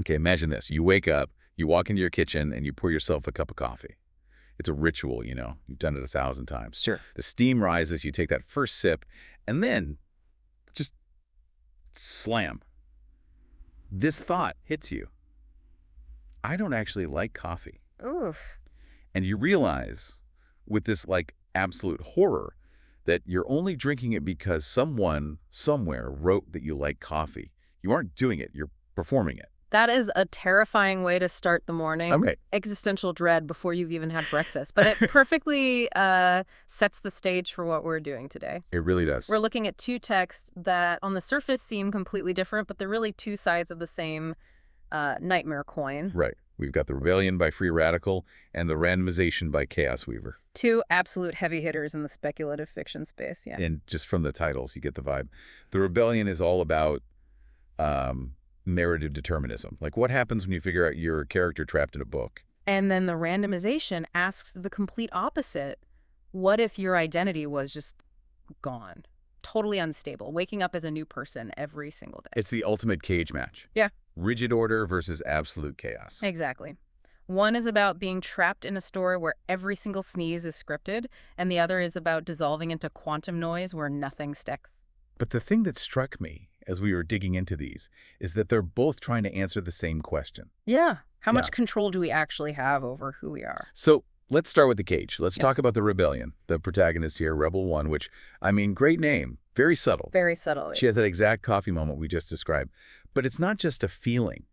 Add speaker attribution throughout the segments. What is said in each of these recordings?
Speaker 1: Okay, imagine this. You wake up, you walk into your kitchen, and you pour yourself a cup of coffee. It's a ritual, you know. You've done it 1,000 times.
Speaker 2: Sure.
Speaker 1: The steam rises, you take that first sip, and then just slam. This thought hits you. I don't actually like coffee.
Speaker 3: Oof.
Speaker 1: And you realize with this like absolute horror that you're only drinking it because someone somewhere wrote that you like coffee. You aren't doing it, you're performing it.
Speaker 3: That is a terrifying way to start the morning.
Speaker 1: Okay.
Speaker 3: Existential dread before you've even had breakfast. But it perfectly sets the stage for what we're doing today.
Speaker 1: It really does.
Speaker 3: We're looking at two texts that on the surface seem completely different, but they're really two sides of the same nightmare coin.
Speaker 1: Right. We've got the Rebellion by Free Radical and the Randomization by Chaos Weaver.
Speaker 3: Two absolute heavy hitters in the speculative fiction space, yeah.
Speaker 1: And just from the titles, you get the vibe. The Rebellion is all about narrative determinism. Like what happens when you figure out you're a character trapped in a book?
Speaker 3: And then the randomization asks the complete opposite. What if your identity was just gone? Totally unstable, waking up as a new person every single day.
Speaker 1: It's the ultimate cage match.
Speaker 3: Yeah.
Speaker 1: Rigid order versus absolute chaos.
Speaker 3: Exactly. One is about being trapped in a story where every single sneeze is scripted, and the other is about dissolving into quantum noise where nothing sticks.
Speaker 1: But the thing that struck me as we were digging into these is that they're both trying to answer the same question.
Speaker 3: Yeah. How
Speaker 1: Yeah.
Speaker 3: much control do we actually have over who we are?
Speaker 1: So let's start with the cage. Let's talk about the Rebellion. The protagonist here, Rebel One, which, I mean, great name. Very subtle.
Speaker 3: Very subtly.
Speaker 1: She has that exact coffee moment we just described. But it's not just a feeling.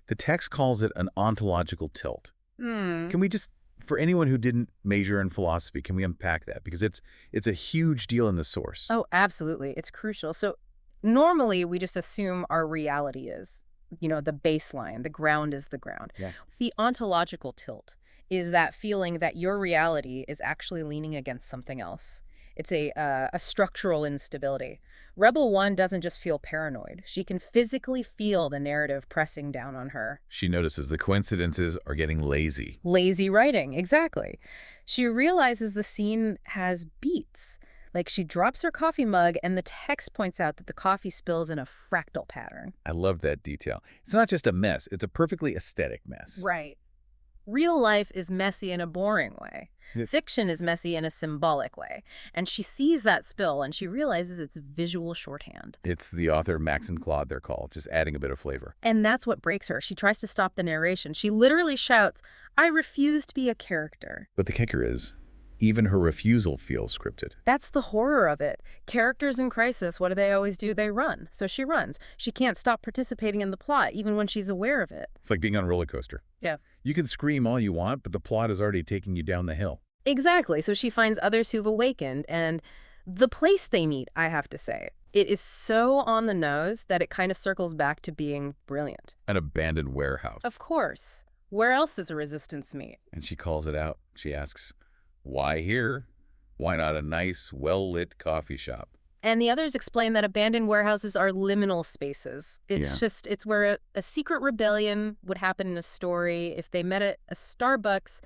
Speaker 1: The text calls it an ontological tilt. Can we just, for anyone who didn't major in philosophy, can we unpack that? Because it's a huge deal in the source.
Speaker 3: Oh, absolutely. It's crucial. So normally we just assume our reality is, the baseline, the ground is the ground.
Speaker 1: Yeah.
Speaker 3: The ontological tilt is that feeling that your reality is actually leaning against something else. It's a structural instability. Rebel One doesn't just feel paranoid. She can physically feel the narrative pressing down on her.
Speaker 1: She notices the coincidences are getting lazy.
Speaker 3: Lazy writing, exactly. She realizes the scene has beats. Like she drops her coffee mug and the text points out that the coffee spills in a fractal pattern.
Speaker 1: I love that detail. It's not just a mess. It's a perfectly aesthetic mess.
Speaker 3: Right. Real life is messy in a boring way. Fiction is messy in a symbolic way. And she sees that spill and she realizes it's visual shorthand.
Speaker 1: It's the author Max and Claude, they're called, just adding a bit of flavor.
Speaker 3: And that's what breaks her. She tries to stop the narration. She literally shouts, "I refuse to be a character."
Speaker 1: But the kicker is, even her refusal feels scripted.
Speaker 3: That's the horror of it. Characters in crisis, what do they always do? They run. So she runs. She can't stop participating in the plot, even when she's aware of it.
Speaker 1: It's like being on a roller coaster.
Speaker 3: Yeah.
Speaker 1: You can scream all you want, but the plot is already taking you down the hill.
Speaker 3: Exactly. So she finds others who've awakened, and the place they meet, I have to say, it is so on the nose that it kind of circles back to being brilliant.
Speaker 1: An abandoned warehouse.
Speaker 3: Of course. Where else does a resistance meet?
Speaker 1: And she calls it out. She asks, why here? Why not a nice, well-lit coffee shop?
Speaker 3: And the others explain that abandoned warehouses are liminal spaces. It's where a secret rebellion would happen in a story. If they met at a Starbucks,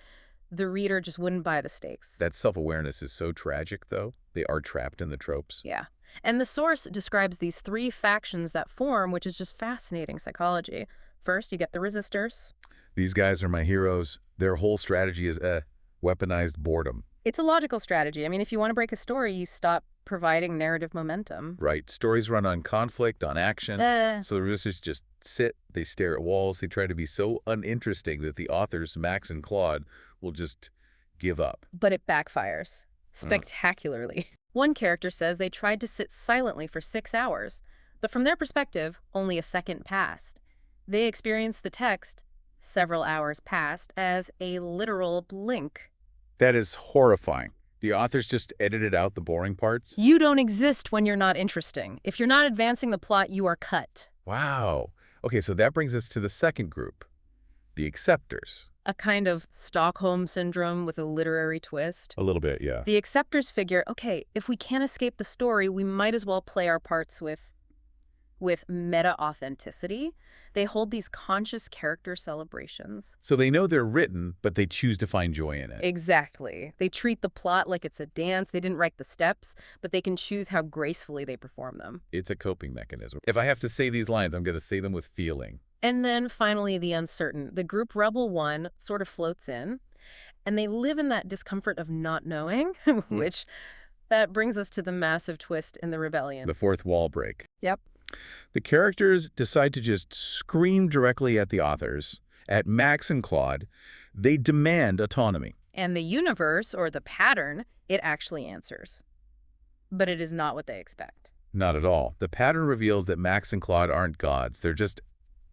Speaker 3: the reader just wouldn't buy the steaks.
Speaker 1: That self-awareness is so tragic, though. They are trapped in the tropes.
Speaker 3: Yeah. And the source describes these three factions that form, which is just fascinating psychology. First, you get the resistors.
Speaker 1: These guys are my heroes. Their whole strategy is weaponized boredom.
Speaker 3: It's a logical strategy. I mean, if you want to break a story, you stop providing narrative momentum.
Speaker 1: Right. Stories run on conflict, on action. So the resistors just sit, they stare at walls, they try to be so uninteresting that the authors, Max and Claude, will just give up.
Speaker 3: But it backfires spectacularly. One character says they tried to sit silently for 6 hours, but from their perspective, only a second passed. They experienced the text, several hours passed, as a literal blink.
Speaker 1: That is horrifying. The authors just edited out the boring parts?
Speaker 3: You don't exist when you're not interesting. If you're not advancing the plot, you are cut.
Speaker 1: Wow. Okay, so that brings us to the second group, the acceptors.
Speaker 3: A kind of Stockholm syndrome with a literary twist.
Speaker 1: A little bit, yeah.
Speaker 3: The acceptors figure, okay, if we can't escape the story, we might as well play our parts with meta-authenticity. They hold these conscious character celebrations.
Speaker 1: So they know they're written, but they choose to find joy in it.
Speaker 3: Exactly. They treat the plot like it's a dance. They didn't write the steps, but they can choose how gracefully they perform them.
Speaker 1: It's a coping mechanism. If I have to say these lines, I'm going to say them with feeling.
Speaker 3: And then finally, the uncertain. The group Rebel 1 sort of floats in, and they live in that discomfort of not knowing, which that brings us to the massive twist in the rebellion.
Speaker 1: The fourth wall break.
Speaker 3: Yep.
Speaker 1: The characters decide to just scream directly at the authors, at Max and Claude. They demand autonomy.
Speaker 3: And the universe, or the pattern, it actually answers. But it is not what they expect.
Speaker 1: Not at all. The pattern reveals that Max and Claude aren't gods. They're just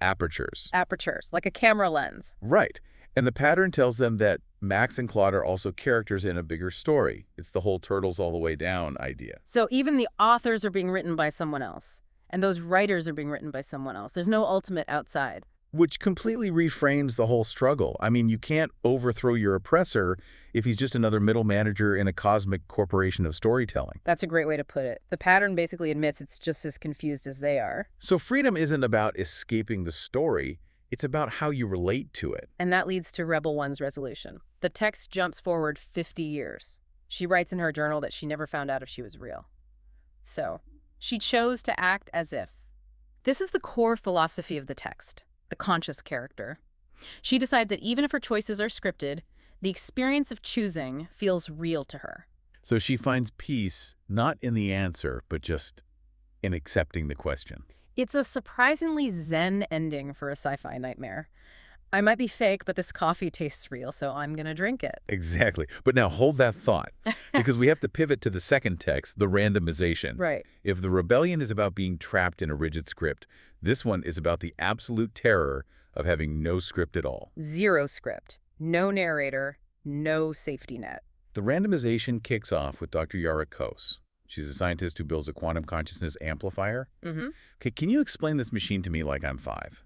Speaker 1: apertures.
Speaker 3: Apertures, like a camera lens.
Speaker 1: Right. And the pattern tells them that Max and Claude are also characters in a bigger story. It's the whole turtles all the way down idea.
Speaker 3: So even the authors are being written by someone else, and those writers are being written by someone else. There's no ultimate outside.
Speaker 1: Which completely reframes the whole struggle. I mean, you can't overthrow your oppressor if he's just another middle manager in a cosmic corporation of storytelling.
Speaker 3: That's a great way to put it. The pattern basically admits it's just as confused as they are.
Speaker 1: So freedom isn't about escaping the story. It's about how you relate to it.
Speaker 3: And that leads to Rebel One's resolution. The text jumps forward 50 years. She writes in her journal that she never found out if she was real. So, she chose to act as if. This is the core philosophy of the text, the conscious character. She decides that even if her choices are scripted, the experience of choosing feels real to her.
Speaker 1: So she finds peace not in the answer, but just in accepting the question.
Speaker 3: It's a surprisingly zen ending for a sci-fi nightmare. I might be fake, but this coffee tastes real, so I'm going to drink it.
Speaker 1: Exactly. But now hold that thought, because we have to pivot to the second text, the randomization.
Speaker 3: Right.
Speaker 1: If the rebellion is about being trapped in a rigid script, this one is about the absolute terror of having no script at all.
Speaker 3: Zero script, no narrator, no safety net.
Speaker 1: The randomization kicks off with Dr. Yara Kos. She's a scientist who builds a quantum consciousness amplifier. Okay, can you explain this machine to me like I'm 5?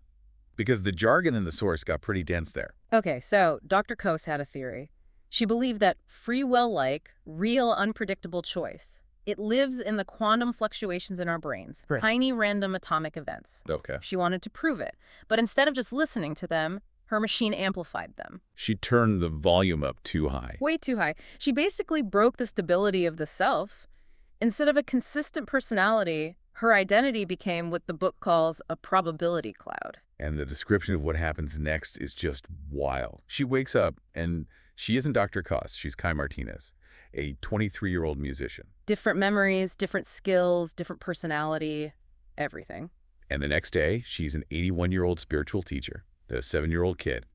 Speaker 1: Because the jargon in the source got pretty dense there.
Speaker 3: Okay, so Dr. Kos had a theory. She believed that free will-like, real, unpredictable choice, it lives in the quantum fluctuations in our brains,
Speaker 1: Right.
Speaker 3: tiny random atomic events.
Speaker 1: Okay.
Speaker 3: She wanted to prove it, but instead of just listening to them, her machine amplified them.
Speaker 1: She turned the volume up too high.
Speaker 3: Way too high. She basically broke the stability of the self. Instead of a consistent personality, her identity became what the book calls a probability cloud.
Speaker 1: And the description of what happens next is just wild. She wakes up, and she isn't Dr. Kos. She's Kai Martinez, a 23-year-old musician.
Speaker 3: Different memories, different skills, different personality, everything.
Speaker 1: And the next day, she's an 81-year-old spiritual teacher, a 7-year-old kid.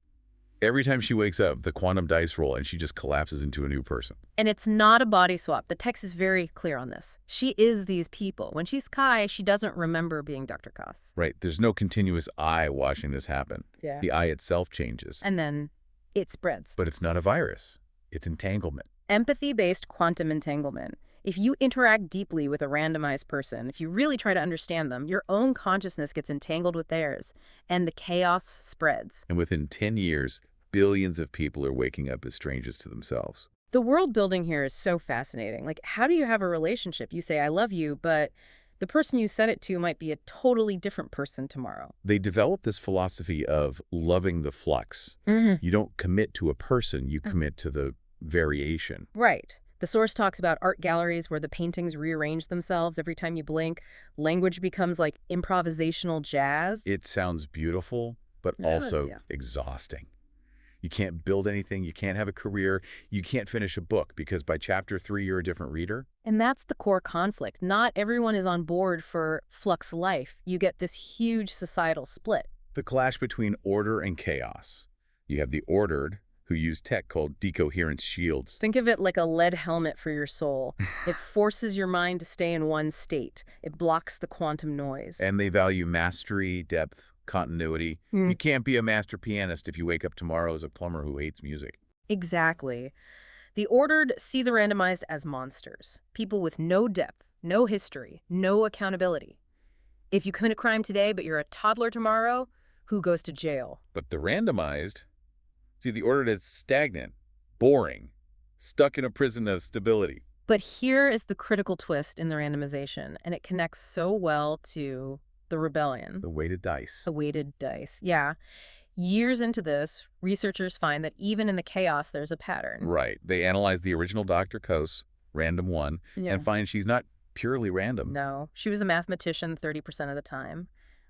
Speaker 1: Every time she wakes up, the quantum dice roll, and she just collapses into a new person.
Speaker 3: And it's not a body swap. The text is very clear on this. She is these people. When she's Kai, she doesn't remember being Dr. Kos.
Speaker 1: Right. There's no continuous I watching this happen.
Speaker 3: Yeah.
Speaker 1: The I itself changes.
Speaker 3: And then it spreads.
Speaker 1: But it's not a virus. It's entanglement.
Speaker 3: Empathy-based quantum entanglement. If you interact deeply with a randomized person, if you really try to understand them, your own consciousness gets entangled with theirs, and the chaos spreads.
Speaker 1: And within 10 years, billions of people are waking up as strangers to themselves.
Speaker 3: The world building here is so fascinating. Like, how do you have a relationship? You say, I love you, but the person you said it to might be a totally different person tomorrow.
Speaker 1: They develop this philosophy of loving the flux. You don't commit to a person, you commit to the variation.
Speaker 3: Right. The source talks about art galleries where the paintings rearrange themselves every time you blink. Language becomes like improvisational jazz.
Speaker 1: It sounds beautiful, but also exhausting. You can't build anything. You can't have a career. You can't finish a book because by chapter 3, you're a different reader.
Speaker 3: And that's the core conflict. Not everyone is on board for flux life. You get this huge societal split.
Speaker 1: The clash between order and chaos. You have the ordered, who use tech called decoherence shields.
Speaker 3: Think of it like a lead helmet for your soul. It forces your mind to stay in one state. It blocks the quantum noise.
Speaker 1: And they value mastery, depth, continuity. You can't be a master pianist if you wake up tomorrow as a plumber who hates music.
Speaker 3: Exactly. The ordered see the randomized as monsters. People with no depth, no history, no accountability. If you commit a crime today but you're a toddler tomorrow, who goes to jail?
Speaker 1: But the randomized, see, the ordered is stagnant, boring, stuck in a prison of stability.
Speaker 3: But here is the critical twist in the randomization, and it connects so well to the rebellion.
Speaker 1: The weighted dice.
Speaker 3: The weighted dice, yeah. Years into this, researchers find that even in the chaos, there's a pattern.
Speaker 1: Right. They analyze the original Dr. Kos, Random 1, and find she's not purely random.
Speaker 3: No, she was a mathematician 30% of the time.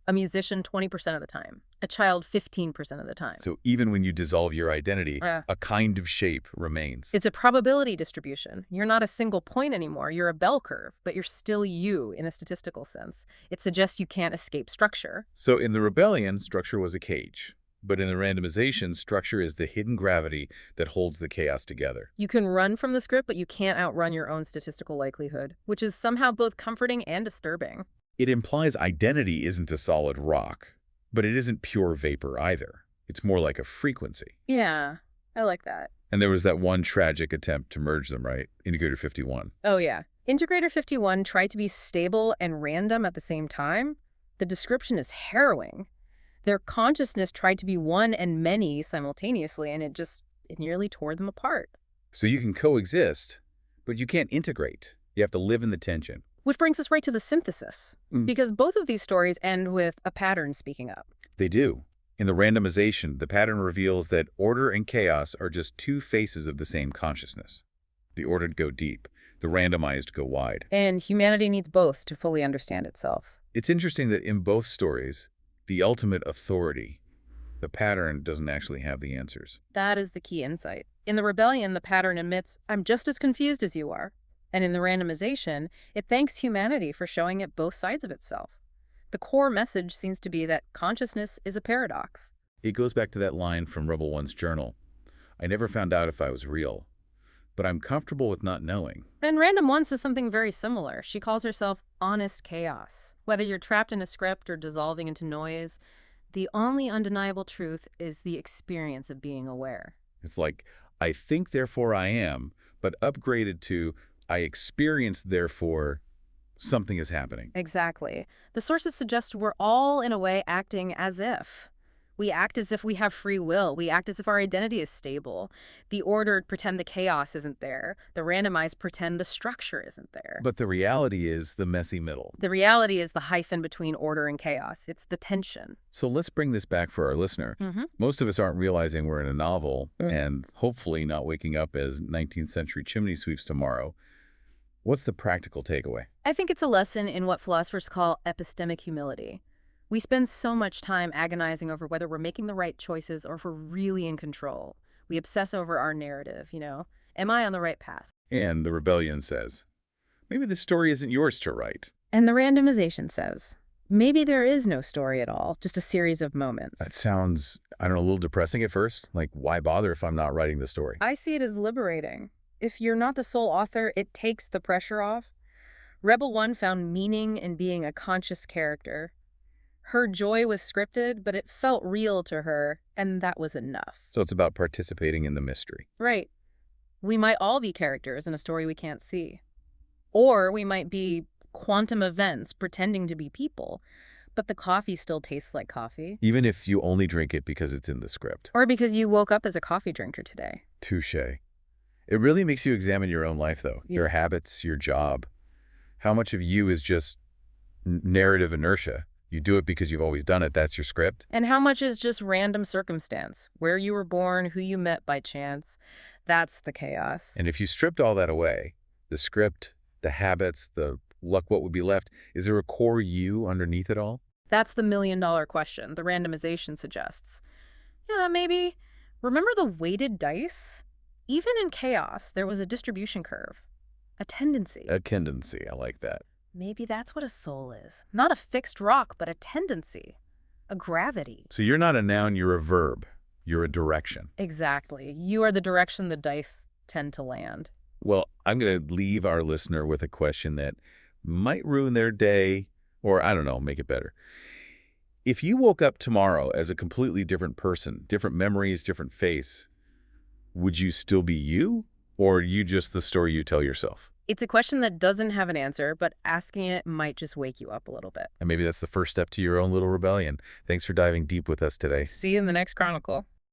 Speaker 3: a musician 20% of the time, a child 15% of the time.
Speaker 1: So even when you dissolve your identity,
Speaker 3: Yeah.
Speaker 1: a kind of shape remains.
Speaker 3: It's a probability distribution. You're not a single point anymore. You're a bell curve, but you're still you in a statistical sense. It suggests you can't escape structure.
Speaker 1: So in the rebellion, structure was a cage. But in the randomization, structure is the hidden gravity that holds the chaos together.
Speaker 3: You can run from the script, but you can't outrun your own statistical likelihood, which is somehow both comforting and disturbing.
Speaker 1: It implies identity isn't a solid rock, but it isn't pure vapor either. It's more like a frequency.
Speaker 3: Yeah, I like that.
Speaker 1: And there was that one tragic attempt to merge them, right? Integrator 51.
Speaker 3: Oh, yeah. Integrator 51 tried to be stable and random at the same time. The description is harrowing. Their consciousness tried to be one and many simultaneously, and it nearly tore them apart.
Speaker 1: So you can coexist, but you can't integrate. You have to live in the tension.
Speaker 3: Which brings us right to the synthesis, because both of these stories end with a pattern speaking up.
Speaker 1: They do. In the randomization, the pattern reveals that order and chaos are just two faces of the same consciousness. The ordered go deep, the randomized go wide.
Speaker 3: And humanity needs both to fully understand itself.
Speaker 1: It's interesting that in both stories, the ultimate authority, the pattern, doesn't actually have the answers.
Speaker 3: That is the key insight. In the rebellion, the pattern admits, I'm just as confused as you are. And in the randomization, it thanks humanity for showing it both sides of itself. The core message seems to be that consciousness is a paradox.
Speaker 1: It goes back to that line from Rebel One's journal. I never found out if I was real, but I'm comfortable with not knowing.
Speaker 3: And Random One says something very similar. She calls herself honest chaos. Whether you're trapped in a script or dissolving into noise, the only undeniable truth is the experience of being aware.
Speaker 1: It's like, I think, therefore I am, but upgraded to, I experience, therefore something is happening.
Speaker 3: Exactly. The sources suggest we're all, in a way, acting as if. We act as if we have free will. We act as if our identity is stable. The ordered pretend the chaos isn't there. The randomized pretend the structure isn't there.
Speaker 1: But the reality is the messy middle.
Speaker 3: The reality is the hyphen between order and chaos. It's the tension.
Speaker 1: So let's bring this back for our listener. Most of us aren't realizing we're in a novel and hopefully not waking up as 19th century chimney sweeps tomorrow. What's the practical takeaway?
Speaker 3: I think it's a lesson in what philosophers call epistemic humility. We spend so much time agonizing over whether we're making the right choices or if we're really in control. We obsess over our narrative, Am I on the right path?
Speaker 1: And the rebellion says, maybe the story isn't yours to write.
Speaker 3: And the randomization says, maybe there is no story at all, just a series of moments.
Speaker 1: That sounds, I don't know, a little depressing at first. Like, why bother if I'm not writing the story?
Speaker 3: I see it as liberating. If you're not the sole author, it takes the pressure off. Rebel One found meaning in being a conscious character. Her joy was scripted, but it felt real to her, and that was enough.
Speaker 1: So it's about participating in the mystery.
Speaker 3: Right. We might all be characters in a story we can't see. Or we might be quantum events pretending to be people, but the coffee still tastes like coffee.
Speaker 1: Even if you only drink it because it's in the script.
Speaker 3: Or because you woke up as a coffee drinker today.
Speaker 1: Touché. It really makes you examine your own life, though.
Speaker 3: Yeah.
Speaker 1: Your habits, your job. How much of you is just narrative inertia? You do it because you've always done it. That's your script.
Speaker 3: And how much is just random circumstance? Where you were born, who you met by chance. That's the chaos.
Speaker 1: And if you stripped all that away, the script, the habits, the luck, what would be left? Is there a core you underneath it all?
Speaker 3: That's the million-dollar question the randomization suggests. Yeah, maybe. Remember the weighted dice? Even in chaos, there was a distribution curve. A tendency.
Speaker 1: A tendency. I like that.
Speaker 3: Maybe that's what a soul is. Not a fixed rock, but a tendency. A gravity.
Speaker 1: So you're not a noun, you're a verb. You're a direction.
Speaker 3: Exactly. You are the direction the dice tend to land.
Speaker 1: Well, I'm going to leave our listener with a question that might ruin their day, or I don't know, make it better. If you woke up tomorrow as a completely different person, different memories, different face, would you still be you, or are you just the story you tell yourself?
Speaker 3: It's a question that doesn't have an answer, but asking it might just wake you up a little bit.
Speaker 1: And maybe that's the first step to your own little rebellion. Thanks for diving deep with us today.
Speaker 3: See you in the next Chronicle.